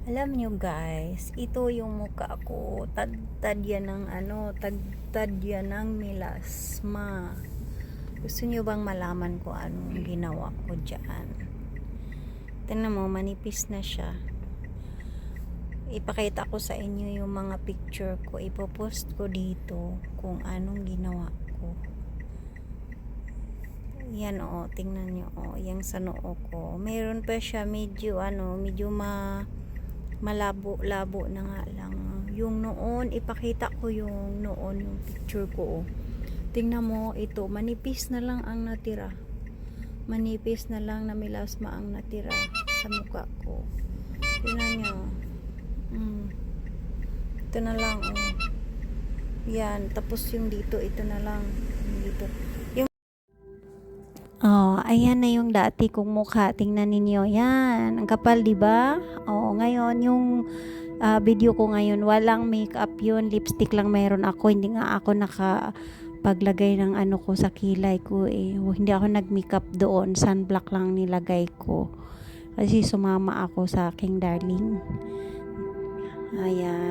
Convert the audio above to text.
Alam nyo guys, ito yung mukha ko. Tagtad yan ng tagtad yan ng melasma. Gusto nyo bang malaman ko anong ginawa ko dyan? Tingnan mo, manipis na siya. Ipakita ko sa inyo yung mga picture ko. Ipopost ko dito kung anong ginawa ko. Yan o, tingnan nyo o, yung sa noo ko. Meron pa siya medyo malabo-labo na nga lang. Yung noon, ipakita ko yung noon, yung picture ko. Tingnan mo, ito, manipis na lang ang natira. Manipis na lang na melasma ang natira sa mukha ko. Tingnan nyo. Ito na lang, oh. Yan, tapos yung dito, ito na lang. Yung dito. Oh, ayan na yung dati kong mukha. Tingnan ninyo. Yan. Ang kapal, di ba? Oh, ngayon yung video ko ngayon, walang makeup yun. Lipstick lang meron ako. Hindi nga ako nakapaglagay ng ano ko sa kilay ko eh. Hindi ako nag-makeup doon. Sunblock lang nilagay ko. Kasi sumama ako sa aking darling. Ayan.